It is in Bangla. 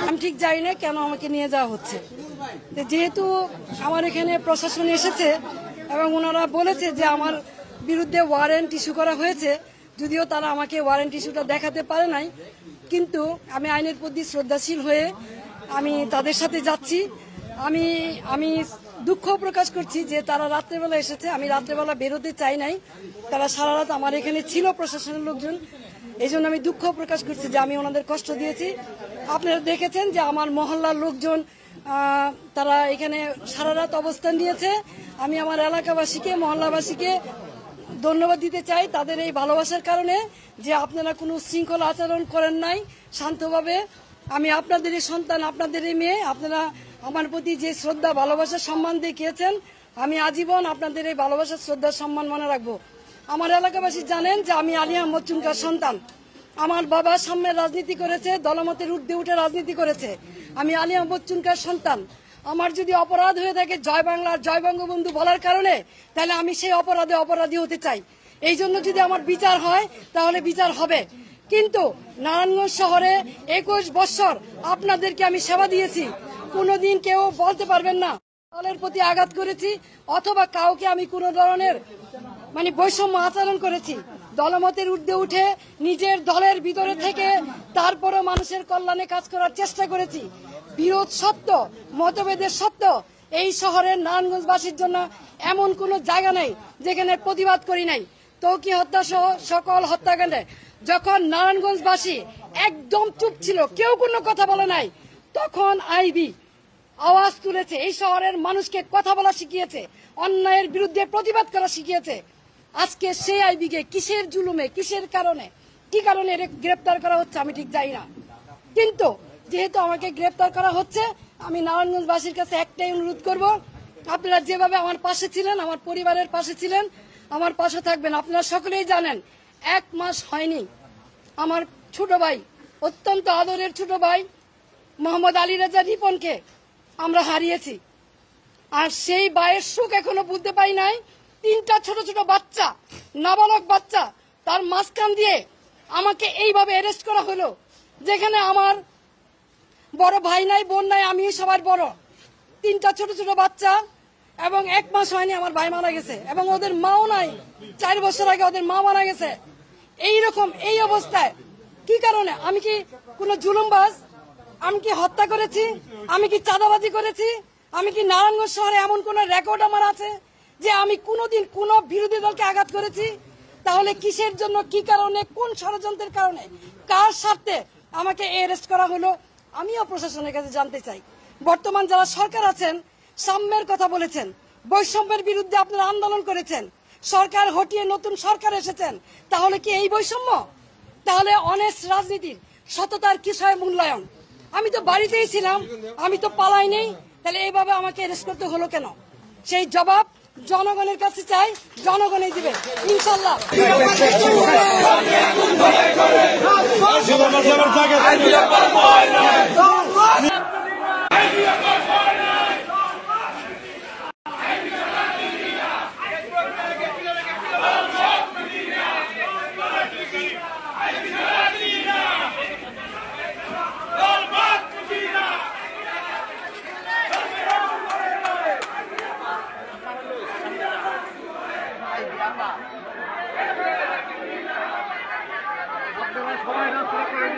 আমি ঠিক জানি না কেন আমাকে নিয়ে যাওয়া হচ্ছে। যেহেতু আমার এখানে প্রশাসন এসেছে এবং ওনারা বলেছে যে আমার বিরুদ্ধে ওয়ারেন্ট ইস্যু করা হয়েছে, যদিও তারা আমাকে ওয়ারেন্ট ইস্যুটা দেখাতে পারে নাই, কিন্তু আমি আইনের প্রতি শ্রদ্ধাশীল হয়ে আমি তাদের সাথে যাচ্ছি। আমি দুঃখ প্রকাশ করছি যে তারা রাত্রেবেলা এসেছে, আমি রাত্রেবেলা বেরোতে চাই নাই, তারা সারা রাত আমার এখানে ছিল প্রশাসনের লোকজন, এই জন্য আমি দুঃখ প্রকাশ করছি যে আমি ওনাদের কষ্ট দিয়েছি। আপনারা দেখেছেন যে আমার মহল্লার লোকজন তারা এখানে সারা রাত অবস্থান নিয়েছে। আমি আমার এলাকাবাসীকে, মহল্লাবাসীকে ধন্যবাদ দিতে চাই তাদের এই ভালোবাসার কারণে, যে আপনারা কোনো শৃঙ্খলা আচরণ করেন নাই, শান্তভাবে। আমি আপনাদেরই সন্তান, আপনাদেরই মেয়ে, আপনারা আমার প্রতি যে শ্রদ্ধা, ভালোবাসা, সম্মান দেখিয়েছেন, আমি আজীবন আপনাদের এই ভালোবাসা, শ্রদ্ধা, সম্মান মনে রাখবো। আমার এলাকাবাসী জানেন যে আমি আলী আহমদ চুনকার সন্তান। আমার বাবা সাম্যের রাজনীতি করেছে, দলমতের ঊর্ধ্বে উঠে রাজনীতি করেছে। আমি আলী আহমদ চুনকার সন্তান। আমার যদি অপরাধ হয়ে থাকে জয় বাংলার, জয় বঙ্গবন্ধু বলার কারণে, তাহলে আমি সেই অপরাধে অপরাধী হতে চাই। এই জন্য যদি আমার বিচার হয় তাহলে বিচার হবে। কিন্তু নারায়ণগঞ্জ শহরে 21 বছর আপনাদেরকে আমি সেবা দিয়েছি, কোনোদিন কেউ বলতে পারবেন না দলের প্রতি আঘাত করেছি অথবা কাউকে আমি কোনো ধরনের বৈষম্য আচরণ করেছি। দলমতের ঊর্ধ্বে উঠে নিজের দলের ভিতরে থেকে তারপরও মানুষের কল্যাণে কাজ করার চেষ্টা করেছি। বিরোধ সত্য, মতভেদের সত্য, এই শহরের নারায়ণগঞ্জবাসীর জন্য এমন কোনো জায়গা নেই যেখানে প্রতিবাদ করি নাই। তৌকি হত্যা সহ সকল হত্যাকাণ্ডে যখন নারায়ণগঞ্জবাসী একদম চুপ ছিল, কেউ কোনো কথা বলে নাই, তখন আইবি আওয়াজ তুলেছে, এই শহরের মানুষকে কথা বলা শিখিয়েছে, অন্যায়ের বিরুদ্ধে প্রতিবাদ করা শিখিয়েছে। আজকে সেই আইবিকে কিসের জুলুমে, কিসের কারণে, কি কারণে গ্রেপ্তার করা হচ্ছে আমি ঠিক জানি না। কিন্তু যেহেতু আমাকে গ্রেপ্তার করা হচ্ছে, আমি নারায়ণগঞ্জবাসীর কাছে একটাই অনুরোধ করব, আপনারা যেভাবে আমার পাশে ছিলেন, আমার পরিবারের পাশে ছিলেন, আমার পাশে থাকবেন। আপনারা সকলেই জানেন 1 মাস হয়নি আমার ছোট ভাই, অত্যন্ত আদরের ছোট ভাই মোহাম্মদ আলী রাজা রিপনকে আমরা হারিয়েছি। আর সেই ভাইয়ের সুখ এখনো বুঝতে পাই নাই। 3টা ছোট ছোট বাচ্চা, নাবালক বাচ্চা, তার মাঝখান দিয়ে আমাকে এইভাবে অ্যারেস্ট করা হলো, যেখানে আমার বড় ভাই নাই, বোন নাই, আমি সবার বড়। 3টা ছোট ছোট বাচ্চা এবং 1 মাস হয়নি আমার ভাই মারা গেছে এবং ওদের মাও নাই। 4 বছর আগে ওদের মা মারা গেছে। এইরকম এই অবস্থায় কি কারণে? আমি কি কোনো জুলুমবাজ? আমি কি হত্যা করেছি? আমি কি চাঁদাবাজি করেছি? আমি কি নারায়ণগঞ্জ শহরে এমন কোন রেকর্ড আমার আছে যে আমি কোনোদিন কোনো বিরোধী দলকে আঘাত করেছি? তাহলে কিসের জন্য, কি কারণে, কোন ষড়যন্ত্রের কারণে, কার স্বার্থে আমাকে অ্যারেস্ট করা হলো? আমিও প্রশাসনের কাছে জানতে চাই। বর্তমান যারা সরকার আছেন, সাম্যের কথা বলেছেন, বৈষম্যের বিরুদ্ধে আপনারা আন্দোলন করেছেন, সরকার হটিয়ে নতুন সরকার এসেছেন, তাহলে কি এই বৈষম্য? তাহলে অনেস্ট রাজনীতির, সততার কিসের মূল্যায়ন? আমি তো বাড়িতেই ছিলাম, আমি তো পালাই নেই, তাহলে এইভাবে আমাকে অ্যারেস্ট করতে হলো কেন? সেই জবাব জনগণের কাছে চাই, জনগণই দিবে ইনশাল্লাহ। সবাই